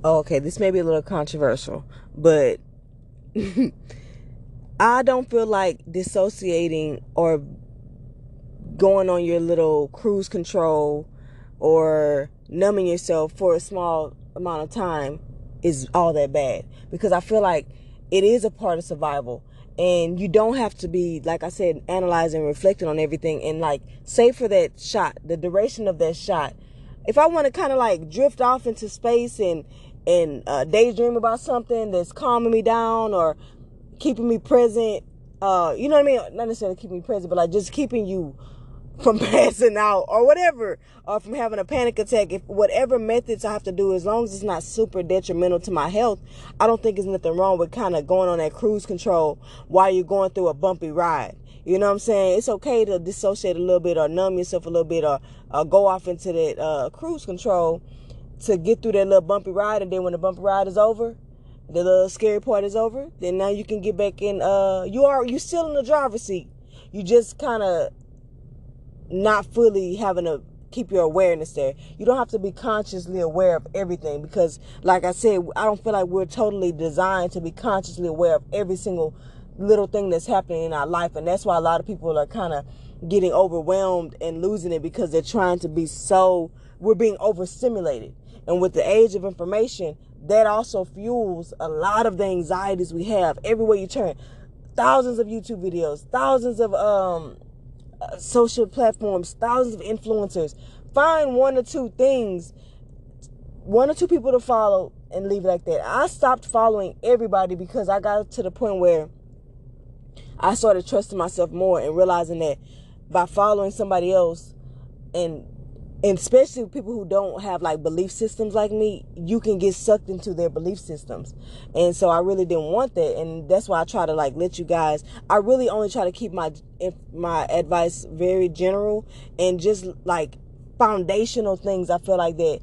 Oh, okay, this may be a little controversial, but I don't feel like dissociating or going on your little cruise control or numbing yourself for a small amount of time is all that bad, because I feel like it is a part of survival, and you don't have to be, like I said, analyzing, reflecting on everything. And like, say for that shot, the duration of that shot, if I want to kind of like drift off into space and daydream about something that's calming me down or keeping me present, you know what I mean? Not necessarily keeping me present, but like just keeping you from passing out or whatever, or from having a panic attack. If whatever methods I have to do, as long as it's not super detrimental to my health, I don't think there's nothing wrong with kind of going on that cruise control while you're going through a bumpy ride. You know what I'm saying? It's okay to dissociate a little bit or numb yourself a little bit, or go off into that cruise control to get through that little bumpy ride. And then when the bumpy ride is over, the little scary part is over, then now you can get back in. You still in the driver's seat. You just kind of not fully having to keep your awareness there. You don't have to be consciously aware of everything, because like I said, I don't feel like we're totally designed to be consciously aware of every single little thing that's happening in our life. And that's why a lot of people are kind of getting overwhelmed and losing it, because they're trying to be we're being overstimulated. And with the age of information, that also fuels a lot of the anxieties we have everywhere you turn. Thousands of YouTube videos, thousands of social platforms, thousands of influencers. Find one or two things, one or two people to follow, and leave it like that. I stopped following everybody because I got to the point where I started trusting myself more and realizing that by following somebody else, and especially people who don't have like belief systems like me, you can get sucked into their belief systems. And so I really didn't want that, and that's why I try to like let you guys, I really only try to keep my advice very general and just like foundational things. I feel like that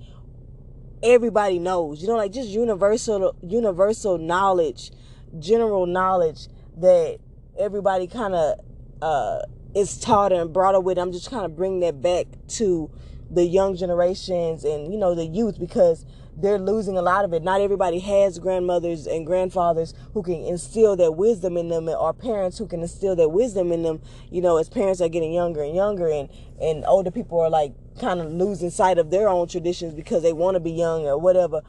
everybody knows, like just universal knowledge, general knowledge that everybody kind of is taught and brought up with. I'm just kind of bringing that back to the young generations and the youth, because they're losing a lot of it. Not everybody has grandmothers and grandfathers who can instill that wisdom in them, or parents who can instill that wisdom in them. As parents are getting younger and younger, and older people are like kind of losing sight of their own traditions because they want to be young or whatever,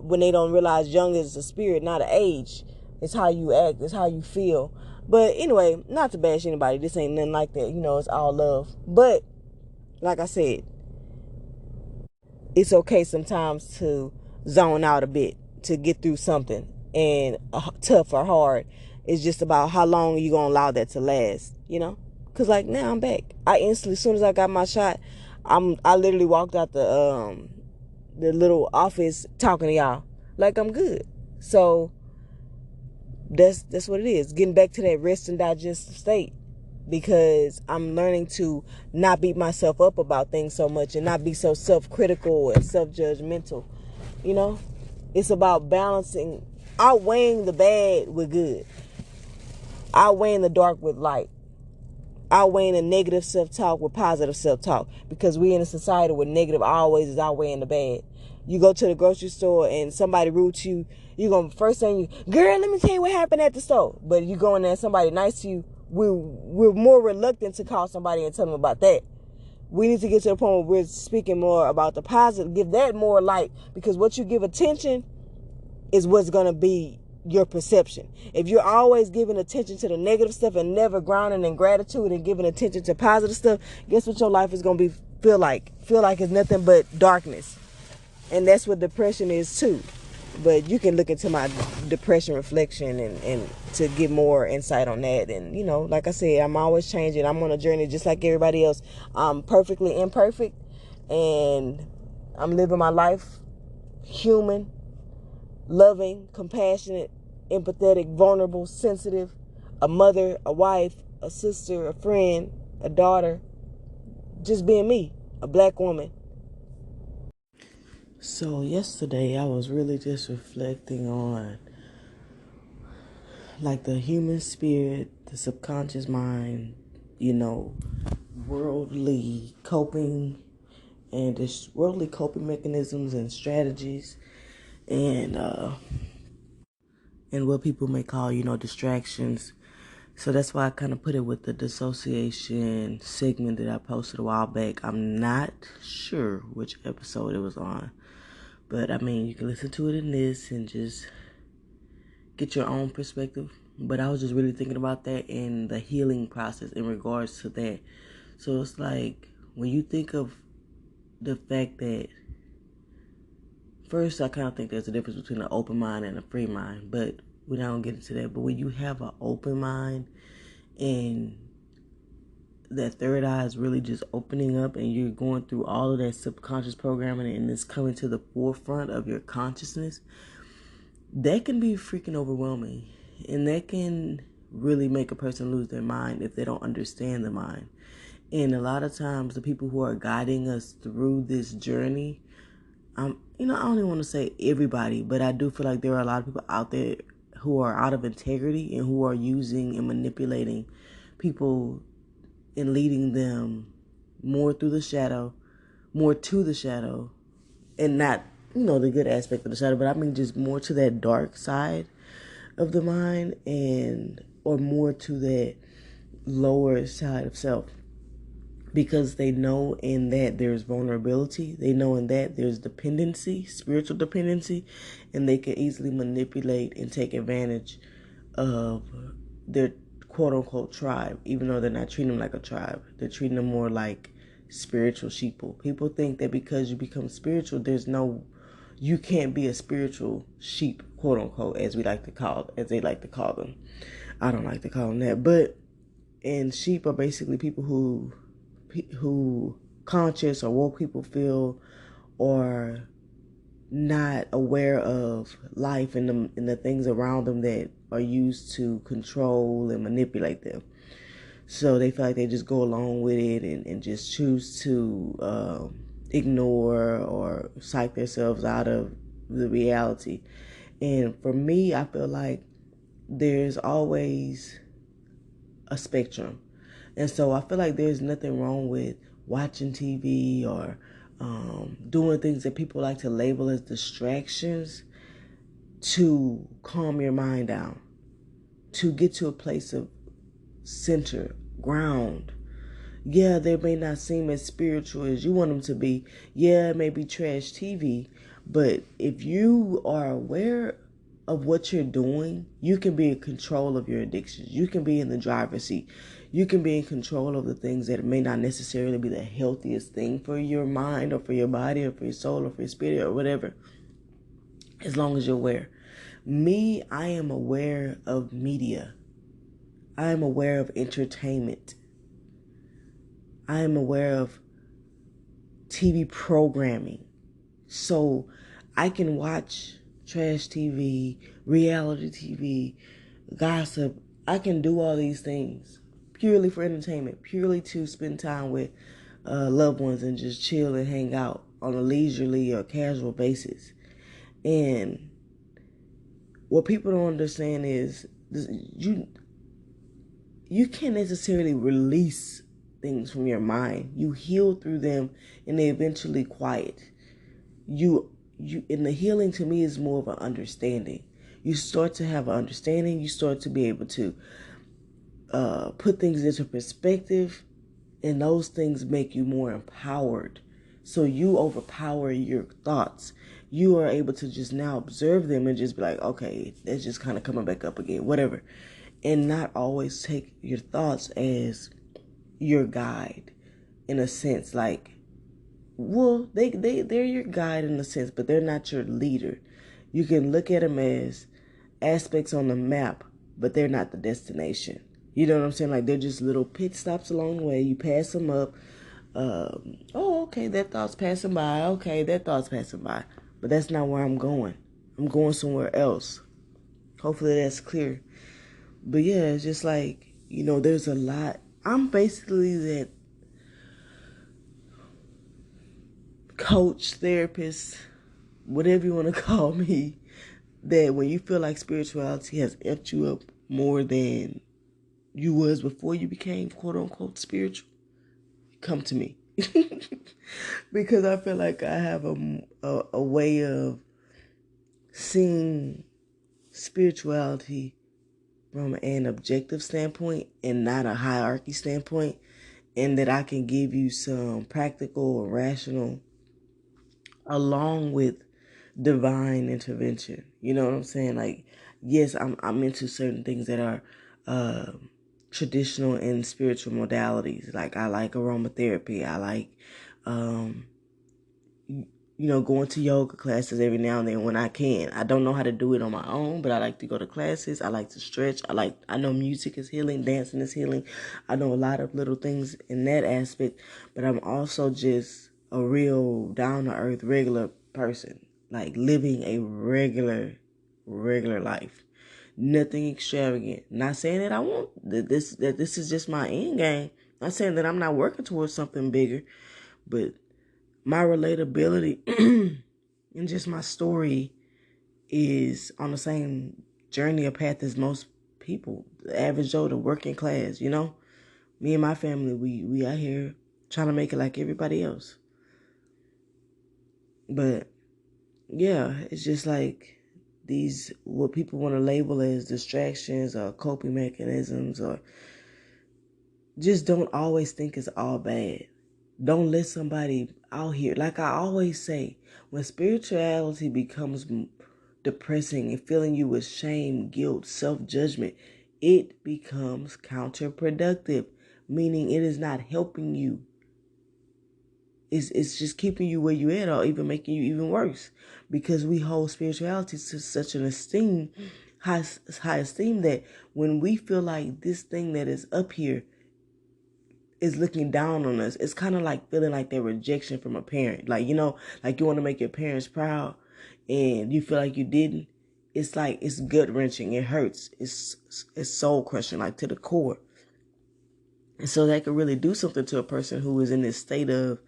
when they don't realize young is a spirit, not an age. It's how you act, it's how you feel. But anyway, not to bash anybody, this ain't nothing like that. It's all love. But like I said, it's okay sometimes to zone out a bit to get through something, and tough or hard. It's just about how long you gonna allow that to last, Cause like now I'm back. I instantly, as soon as I got my shot, I literally walked out the little office talking to y'all like I'm good. So that's what it is. Getting back to that rest and digest state, because I'm learning to not beat myself up about things so much and not be so self-critical and self-judgmental. It's about balancing, outweighing the bad with good, outweighing the dark with light, outweighing the negative self-talk with positive self-talk, because we in a society where negative always is outweighing the bad. You go to the grocery store and somebody rude to you, you're going to first thing girl, let me tell you what happened at the store. But you go in there and somebody nice to you, we're more reluctant to call somebody and tell them about that. We need to get to the point where we're speaking more about the positive, give that more light, because what you give attention is what's going to be your perception. If you're always giving attention to the negative stuff and never grounding in gratitude and giving attention to positive stuff, guess what your life is going to feel like it's nothing but darkness. And that's what depression is too. But you can look into my depression reflection and to get more insight on that. And like I said, I'm always changing. I'm on a journey just like everybody else. I'm perfectly imperfect, and I'm living my life human, loving, compassionate, empathetic, vulnerable, sensitive, a mother, a wife, a sister, a friend, a daughter, just being me, a black woman. So yesterday I was really just reflecting on like the human spirit, the subconscious mind, worldly coping and just worldly coping mechanisms and strategies. and what people may call, distractions. So that's why I kind of put it with the dissociation segment that I posted a while back. I'm not sure which episode it was on, but I mean, you can listen to it in this and just get your own perspective. But I was just really thinking about that in the healing process in regards to that. So it's like, when you think of the fact that, first, I kind of think there's a difference between an open mind and a free mind, but we don't get into that. But when you have an open mind and that third eye is really just opening up and you're going through all of that subconscious programming and it's coming to the forefront of your consciousness, that can be freaking overwhelming. And that can really make a person lose their mind if they don't understand the mind. And a lot of times the people who are guiding us through this journey, I don't even want to say everybody, but I do feel like there are a lot of people out there who are out of integrity and who are using and manipulating people and leading them more to the shadow, and not, the good aspect of the shadow, but I mean just more to that dark side of the mind, or more to that lower side of self. Because they know in that there's vulnerability, they know in that there's dependency, spiritual dependency, and they can easily manipulate and take advantage of their quote unquote tribe, even though they're not treating them like a tribe. They're treating them more like spiritual sheeple. People think that because you become spiritual, you can't be a spiritual sheep, quote unquote, as they like to call them. I don't like to call them that, and sheep are basically people who conscious or woke people feel or not aware of life and the things around them that are used to control and manipulate them. So they feel like they just go along with it and just choose to ignore or psych themselves out of the reality. And for me, I feel like there's always a spectrum. And so I feel like there's nothing wrong with watching TV or doing things that people like to label as distractions to calm your mind down, to get to a place of center, ground. Yeah, they may not seem as spiritual as you want them to be. Yeah, it may be trash TV, but if you are aware of what you're doing, you can be in control of your addictions. You can be in the driver's seat. You can be in control of the things that may not necessarily be the healthiest thing for your mind or for your body or for your soul or for your spirit or whatever, as long as you're aware. Me, I am aware of media. I am aware of entertainment. I am aware of TV programming. So I can watch trash TV, reality TV, gossip. I can do all these things purely for entertainment, purely to spend time with loved ones and just chill and hang out on a leisurely or casual basis. And what people don't understand is you can't necessarily release things from your mind. You heal through them and they eventually quiet. You in the healing, to me, is more of an understanding. You start to have an understanding. You start to be able to put things into perspective, and those things make you more empowered. So you overpower your thoughts. You are able to just now observe them and just be like, okay, that's just kind of coming back up again, whatever. And not always take your thoughts as your guide, in a sense. Like, well, they're your guide in a sense, but they're not your leader. You can look at them as aspects on the map, but they're not the destination. You know what I'm saying? Like, they're just little pit stops along the way. You pass them up. Okay, that thought's passing by. Okay, that thought's passing by. But that's not where I'm going. I'm going somewhere else. Hopefully that's clear. But yeah, it's just like, there's a lot. I'm basically that coach, therapist, whatever you want to call me, that when you feel like spirituality has effed you up more than you was before you became quote unquote spiritual, come to me. Because I feel like I have a way of seeing spirituality from an objective standpoint and not a hierarchy standpoint, and that I can give you some practical or rational along with divine intervention. You know what I'm saying? Like, yes, I'm into certain things that are traditional and spiritual modalities. Like, I like aromatherapy. I like going to yoga classes every now and then when I can. I don't know how to do it on my own, but I like to go to classes. I like to stretch. I know music is healing, dancing is healing. I know a lot of little things in that aspect, but I'm also just a real down to earth regular person, like living a regular life. Nothing extravagant. Not saying that I want that this is just my end game. Not saying that I'm not working towards something bigger, but my relatability and just my story is on the same journey or path as most people, the average Joe, the working class. Me and my family, we out here trying to make it like everybody else. But yeah, it's just like these, what people want to label as distractions or coping mechanisms, or just don't always think it's all bad. Don't let somebody out here, like I always say, when spirituality becomes depressing and filling you with shame, guilt, self-judgment, it becomes counterproductive, meaning it is not helping you. It's just keeping you where you at, or even making you even worse, because we hold spirituality to such an high esteem, that when we feel like this thing that is up here is looking down on us, it's kind of like feeling like that rejection from a parent. Like, like you want to make your parents proud and you feel like you didn't. It's like, it's gut wrenching. It hurts. It's soul crushing, like to the core. And so that could really do something to a person who is in this state of,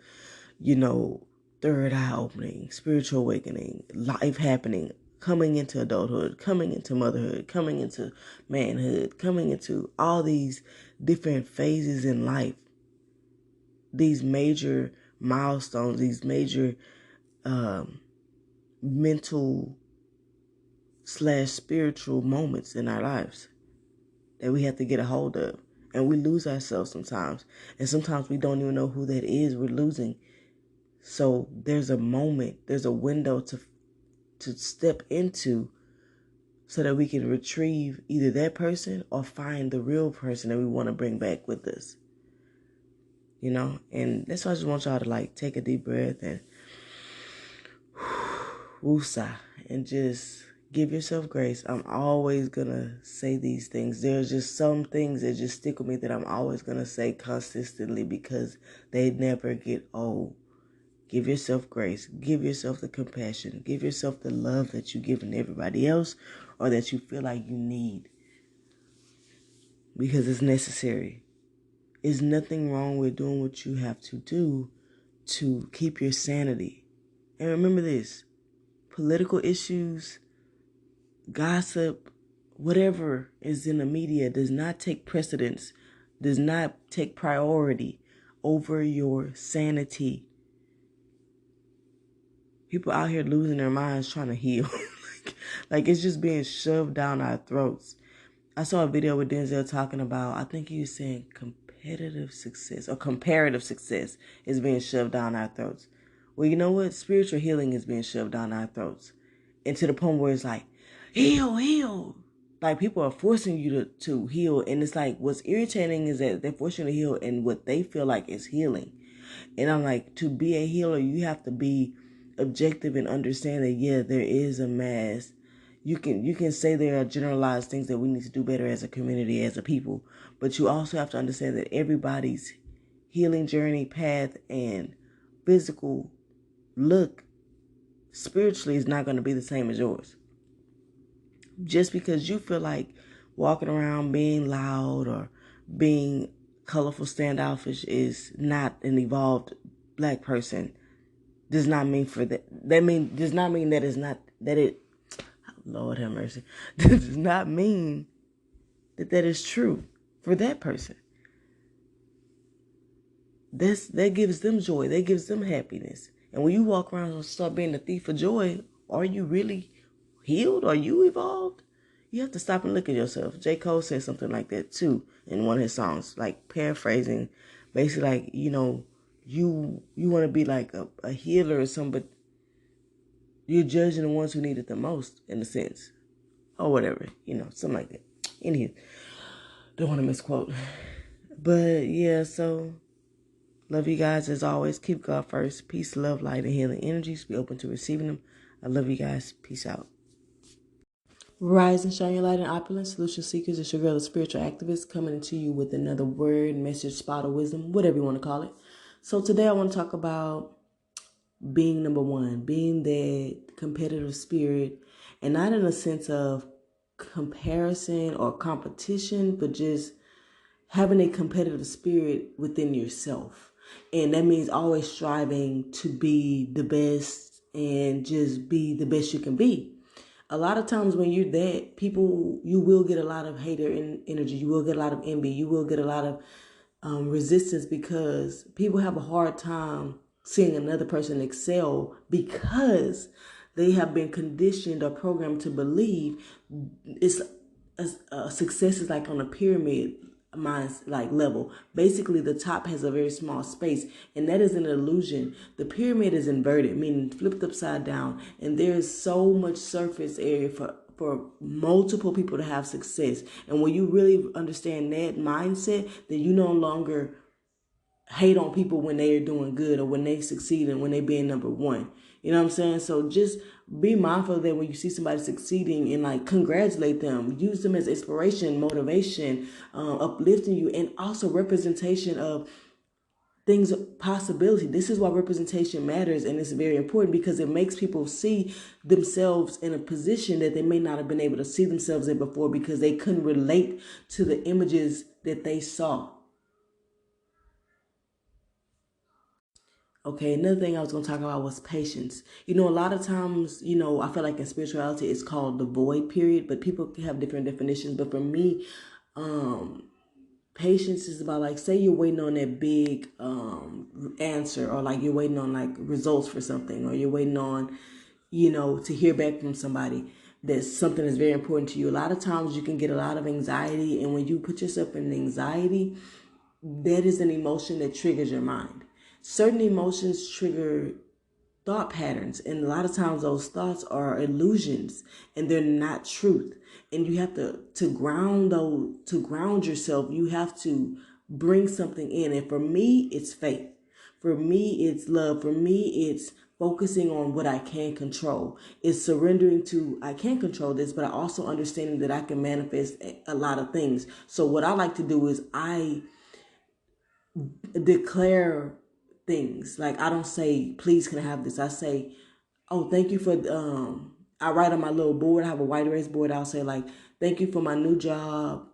third eye opening, spiritual awakening, life happening, coming into adulthood, coming into motherhood, coming into manhood, coming into all these different phases in life. These major milestones, these major mental / spiritual moments in our lives that we have to get a hold of. And we lose ourselves sometimes. And sometimes we don't even know who that is we're losing. So there's a moment, there's a window to step into, so that we can retrieve either that person or find the real person that we want to bring back with us. And that's why I just want y'all to take a deep breath and woosah, and just give yourself grace. I'm always gonna say these things. There's just some things that just stick with me that I'm always gonna say consistently, because they never get old. Give yourself grace. Give yourself the compassion. Give yourself the love that you've given everybody else, or that you feel like you need, because it's necessary. There's nothing wrong with doing what you have to do to keep your sanity. And remember this: political issues, gossip, whatever is in the media does not take precedence, does not take priority over your sanity. People out here losing their minds trying to heal. like it's just being shoved down our throats. I saw a video with Denzel talking about, I think he was saying competitive success or comparative success is being shoved down our throats. Well, you know what? Spiritual healing is being shoved down our throats. And to the point where it's like, heal. Like, people are forcing you to heal. And it's like, what's irritating is that they're forcing you to heal in what they feel like is healing. And I'm like, to be a healer, you have to be objective and understand that, yeah, there is a mass. You can say there are generalized things that we need to do better as a community, as a people. But you also have to understand that everybody's healing journey, path, and physical look spiritually is not going to be the same as yours. Just because you feel like walking around being loud or being colorful, standoffish is not an evolved black person does not mean for that. Does not mean that it's not, that it, Lord have mercy, does not mean that is true for that person. That gives them joy. That gives them happiness. And when you walk around and start being a thief of joy, are you really healed? Are you evolved? You have to stop and look at yourself. J. Cole said something like that too in one of his songs, like paraphrasing, basically like, you want to be like a healer or something, but you're judging the ones who need it the most, in a sense. Or whatever, something like that. Anywho, don't want to misquote. But yeah, so love you guys as always. Keep God first. Peace, love, light, and healing energies. Be open to receiving them. I love you guys. Peace out. Rise and shine your light in opulence. Solution seekers. It's your girl, the spiritual activist, coming to you with another word, message, spot of wisdom, whatever you want to call it. So today I want to talk about being number one, being that competitive spirit, and not in a sense of comparison or competition, but just having a competitive spirit within yourself. And that means always striving to be the best and just be the best you can be. A lot of times when you're that, you will get a lot of hater energy. You will get a lot of envy. You will get a lot of resistance, because people have a hard time seeing another person excel, because they have been conditioned or programmed to believe it's success is like on a pyramid like level. Basically, the top has a very small space, and that is an illusion. The pyramid is inverted, meaning flipped upside down, and there is so much surface area for multiple people to have success. And when you really understand that mindset, then you no longer hate on people when they are doing good or when they succeed and when they being number one. You know what I'm saying? So just be mindful that when you see somebody succeeding, and like congratulate them, use them as inspiration, motivation, uplifting you, and also representation of things, possibility. This is why representation matters, and it's very important, because it makes people see themselves in a position that they may not have been able to see themselves in before, because they couldn't relate to the images that they saw. Okay, another thing I was going to talk about was patience. A lot of times, I feel like in spirituality it's called the void period, but people have different definitions. But for me, patience is about, like, say you're waiting on that big answer, or like you're waiting on like results for something, or you're waiting on, to hear back from somebody. That something is very important to you. A lot of times you can get a lot of anxiety, and when you put yourself in anxiety, that is an emotion that triggers your mind. Certain emotions trigger thought patterns, and a lot of times those thoughts are illusions and they're not truth. And you have to ground yourself, you have to bring something in. And for me, it's faith. For me, it's love. For me, it's focusing on what I can control. It's surrendering to, I can't control this, but I also understanding that I can manifest a lot of things. So what I like to do is I declare things. Like, I don't say, please can I have this? I say, oh, thank you for I write on my little board. I have a white erase board. I'll say, like, thank you for my new job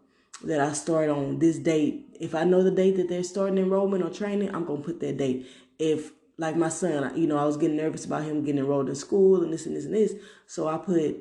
that I start on this date. If I know the date that they're starting enrollment or training, I'm gonna put that date. If, like, my son, I was getting nervous about him getting enrolled in school and this and this and this, so I put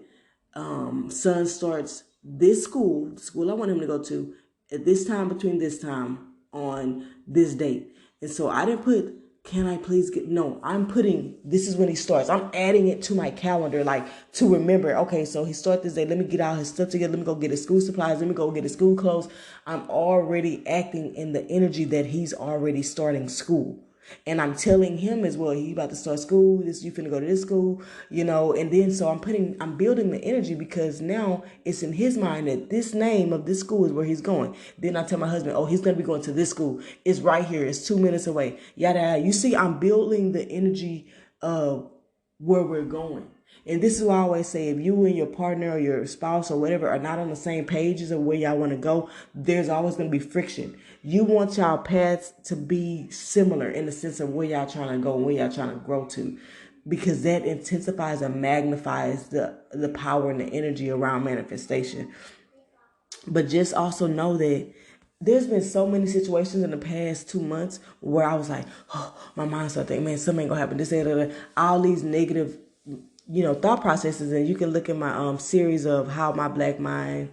son starts this school, the school I want him to go to, at this time, between this time, on this date. And so I didn't put, can I please get, no, I'm putting, this is when he starts. I'm adding it to my calendar, like, to remember, okay, so he starts this day. Let me get all his stuff together. Let me go get his school supplies. Let me go get his school clothes. I'm already acting in the energy that he's already starting school. And I'm telling him as well, he about to start school, this, you finna go to this school, and then so I'm building the energy, because now it's in his mind that this name of this school is where he's going. Then I tell my husband, oh, he's gonna be going to this school. It's right here, it's 2 minutes away. Yada yada. You see, I'm building the energy of where we're going. And this is why I always say, if you and your partner or your spouse or whatever are not on the same pages of where y'all want to go, there's always going to be friction. You want y'all paths to be similar in the sense of where y'all trying to go, where y'all trying to grow to, because that intensifies and magnifies the power and the energy around manifestation. But just also know that there's been so many situations in the past 2 months where I was like, oh, my mind started thinking, man, something ain't gonna happen. This, that, all these negative thought processes. And you can look at my series of how my black mind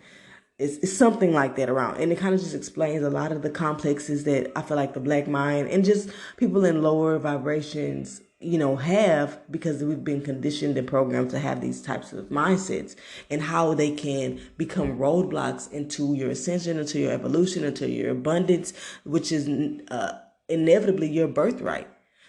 is something like that around. And it kind of just explains a lot of the complexes that I feel like the black mind and just people in lower vibrations have, because we've been conditioned and programmed to have these types of mindsets, and how they can become roadblocks into your ascension, into your evolution, into your abundance, which is inevitably your birthright.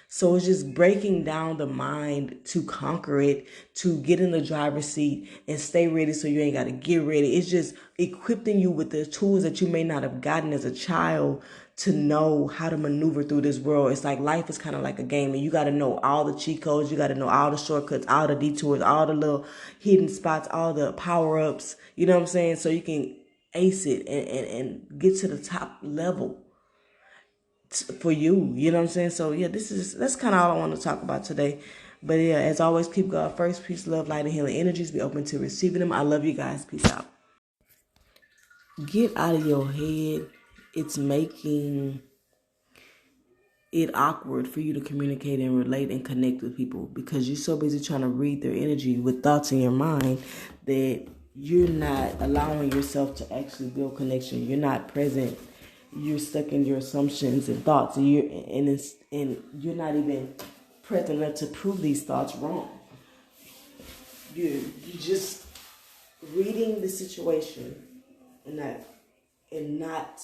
So it's just breaking down the mind to conquer it, to get in the driver's seat and stay ready so you ain't got to get ready. It's just equipping you with the tools that you may not have gotten as a child to know how to maneuver through this world. It's like life is kind of like a game, and you got to know all the cheat codes. You got to know all the shortcuts, all the detours, all the little hidden spots, all the power-ups. You know what I'm saying? So you can ace it and get to the top level for you. You know what I'm saying? So yeah, that's kind of all I want to talk about today. But yeah, as always, keep God first. Peace, love, light, and healing energies. Be open to receiving them. I love you guys. Peace out. Get out of your head. It's making it awkward for you to communicate and relate and connect with people, because you're so busy trying to read their energy with thoughts in your mind that you're not allowing yourself to actually build connection. You're not present. You're stuck in your assumptions and thoughts, and you're not even present enough to prove these thoughts wrong. You're just reading the situation and not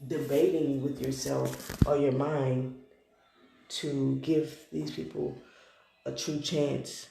debating with yourself or your mind to give these people a true chance